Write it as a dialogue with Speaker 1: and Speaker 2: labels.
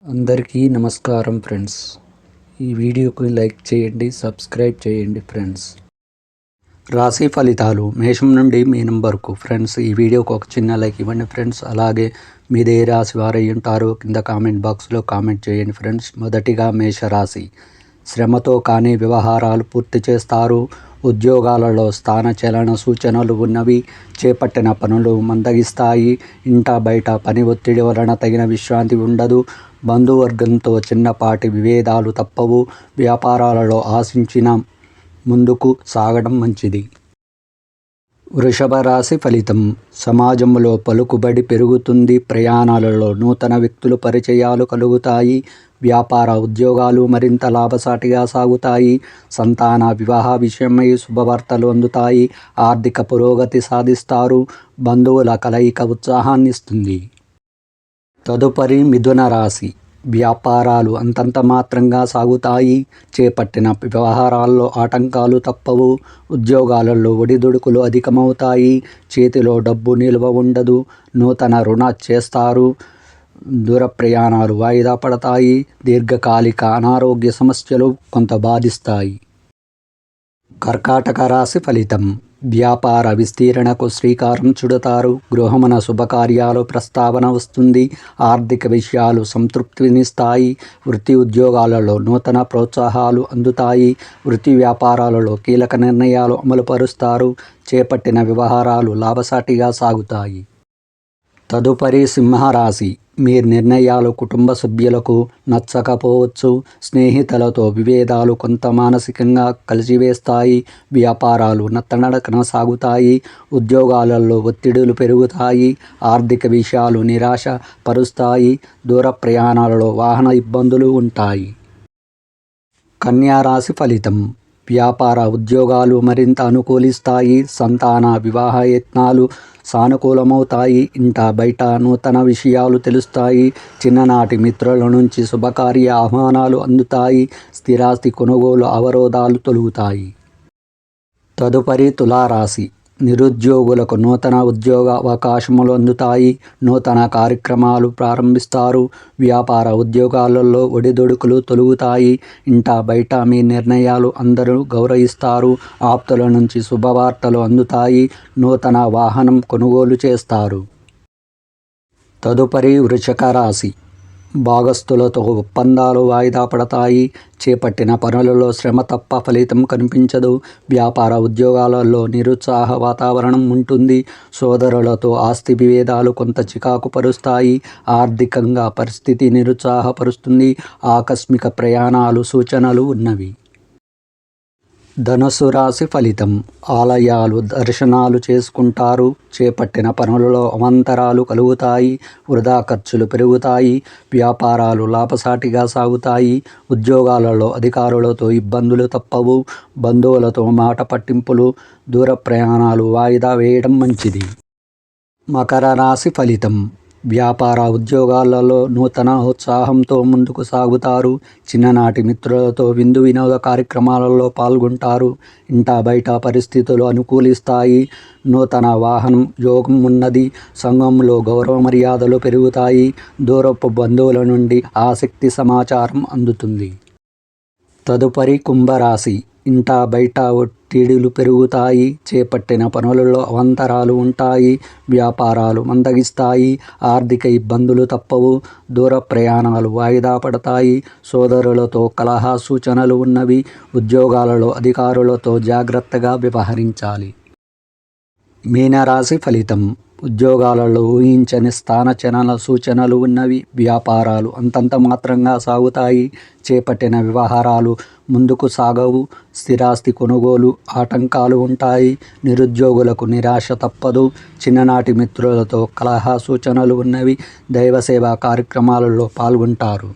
Speaker 1: అందరికీ నమస్కారం ఫ్రెండ్స్. ఈ వీడియోకి లైక్ చేయండి, సబ్స్క్రైబ్ చేయండి ఫ్రెండ్స్. రాశి ఫలితాలు మేషం నుండి మీనం వరకు. ఫ్రెండ్స్, ఈ వీడియోకి ఒక చిన్న లైక్ ఇవ్వండి ఫ్రెండ్స్. అలాగే మీదే రాశి వారై ఉంటారో కింద కామెంట్ బాక్స్లో కామెంట్ చేయండి ఫ్రెండ్స్. మొదటిగా మేషరాశి. శ్రమతో కానీ వ్యవహారాలు పూర్తి చేస్తారు. ఉద్యోగాలలో స్థానచలన సూచనలు ఉన్నవి. చేపట్టిన పనులు మందగిస్తాయి. ఇంట బయట పని ఒత్తిడి వలన తగిన విశ్రాంతి ఉండదు. బంధువర్గంతో చిన్నపాటి విభేదాలు తప్పవు. వ్యాపారాలలో ఆశించిన ముందుకు సాగడం మంచిది. వృషభ రాశి ఫలితం. సమాజంలో పలుకుబడి పెరుగుతుంది. ప్రయాణాలలో నూతన వ్యక్తులు పరిచయాలు కలుగుతాయి. వ్యాపార ఉద్యోగాలు మరింత లాభసాటిగా సాగుతాయి. సంతాన వివాహ విషయమై శుభవార్తలు అందుతాయి. ఆర్థిక పురోగతి సాధిస్తారు. బంధువుల కలయిక ఉత్సాహాన్నిస్తుంది. తదుపరి మిథున రాశి. వ్యాపారాలు అంతంత మాత్రంగా సాగుతాయి. చేపట్టిన వ్యవహారాల్లో ఆటంకాలు తప్పవు. ఉద్యోగాలలో ఒడిదుడుకులు అధికమవుతాయి. చేతిలో డబ్బు నిల్వ ఉండదు. నూతన రుణ చేస్తారు. దూర ప్రయాణాలు వాయిదా పడతాయి. దీర్ఘకాలిక అనారోగ్య సమస్యలు కొంత బాధిస్తాయి. కర్కాటక రాశి ఫలితం. వ్యాపార విస్తీరణకు శ్రీకారం చుడతారు. గృహమున శుభకార్యాలు ప్రస్తావన వస్తుంది. ఆర్థిక విషయాలు సంతృప్తినిస్తాయి. వృత్తి ఉద్యోగాలలో నూతన ప్రోత్సాహాలు అందుతాయి. వృత్తి వ్యాపారాలలో కీలక నిర్ణయాలు అమలుపరుస్తారు. చేపట్టిన వ్యవహారాలు లాభసాటిగా సాగుతాయి. తదుపరి సింహరాశి. మీ నిర్ణయాలు కుటుంబ సభ్యులకు నచ్చకపోవచ్చు. స్నేహితులతో విభేదాలు కొంత మానసికంగా కలిసివేస్తాయి. వ్యాపారాలు నత్తనడకన సాగుతాయి. ఉద్యోగాలలో ఒత్తిడులు పెరుగుతాయి. ఆర్థిక విషయాలు నిరాశ పరుస్తాయి. దూర ప్రయాణాలలో వాహన ఇబ్బందులు ఉంటాయి. కన్యా రాశి ఫలితం. వ్యాపార ఉద్యోగాలు మరింత అనుకూలిస్తాయి. సంతాన వివాహ యత్నాలు సానుకూలమవుతాయి. ఇంట బయట నూతన విషయాలు తెలుస్తాయి. చిన్ననాటి మిత్రుల నుంచి శుభకార్య ఆహ్వానాలు అందుతాయి. స్థిరాస్తి కొనుగోలు అవరోధాలు తొలగుతాయి. తదుపరి తులారాశి. నిరుద్యోగులకు నూతన ఉద్యోగ అవకాశములు అందుతాయి. నూతన కార్యక్రమాలు ప్రారంభిస్తారు. వ్యాపార ఉద్యోగాలలో ఒడిదుడుకులు తొలగుతాయి. ఇంట బయట మీ నిర్ణయాలు అందరూ గౌరవిస్తారు. ఆప్తుల నుంచి శుభవార్తలు అందుతాయి. నూతన వాహనం కొనుగోలు చేస్తారు. తదుపరి వృశ్చిక రాశి. భాగస్థులతో ఒప్పందాలు వాయిదా పడతాయి. చేపట్టిన పనులలో శ్రమ తప్ప ఫలితం కనిపించదు. వ్యాపార ఉద్యోగాలలో నిరుత్సాహ వాతావరణం ఉంటుంది. సోదరులతో ఆస్తి విభేదాలు కొంత చికాకు పరుస్తాయి. ఆర్థికంగా పరిస్థితి నిరుత్సాహపరుస్తుంది. ఆకస్మిక ప్రయాణాలు సూచనలు ఉన్నవి. ధనుస్సు రాశి ఫలితం. ఆలయాలు దర్శనాలు చేసుకుంటారు. చేపట్టిన పనులలో అవాంతరాలు కలుగుతాయి. వృధా ఖర్చులు పెరుగుతాయి. వ్యాపారాలు లాభసాటిగా సాగుతాయి. ఉద్యోగాలలో అధికారులతో ఇబ్బందులు తప్పవు. బంధువులతో మాట పట్టింపులు. దూర ప్రయాణాలు వాయిదా వేయడం మంచిది. మకర రాశి ఫలితం. వ్యాపార ఉద్యోగాలలో నూతన ఉత్సాహంతో ముందుకు సాగుతారు. చిన్ననాటి మిత్రులతో విందు వినోద కార్యక్రమాలలో పాల్గొంటారు. ఇంట బయట పరిస్థితులు అనుకూలిస్తాయి. నూతన వాహనం యోగం ఉన్నది. సంఘంలో గౌరవ మర్యాదలు పెరుగుతాయి. దూరపు బంధువుల నుండి ఆసక్తి సమాచారం అందుతుంది. తదుపరి కుంభరాశి. ఇంట బయట ఒత్తిడులు పెరుగుతాయి. చేపట్టిన పనులలో అవాంతరాలు ఉంటాయి. వ్యాపారాలు మందగిస్తాయి. ఆర్థిక ఇబ్బందులు తప్పవు. దూర ప్రయాణాలు వాయిదా పడతాయి. సోదరులతో కలహ సూచనలు ఉన్నవి. ఉద్యోగాలలో అధికారులతో జాగ్రత్తగా వ్యవహరించాలి. మీనరాశి ఫలితం. ఉద్యోగాలలో ఊహించని స్థానచలన సూచనలు ఉన్నవి. వ్యాపారాలు అంతంత మాత్రంగా సాగుతాయి. చేపట్టిన వ్యవహారాలు ముందుకు సాగవు. స్థిరాస్తి కొనుగోలు ఆటంకాలు ఉంటాయి. నిరుద్యోగులకు నిరాశ తప్పదు. చిన్ననాటి మిత్రులతో కలహ సూచనలు ఉన్నవి. దైవసేవా కార్యక్రమాలలో పాల్గొంటారు.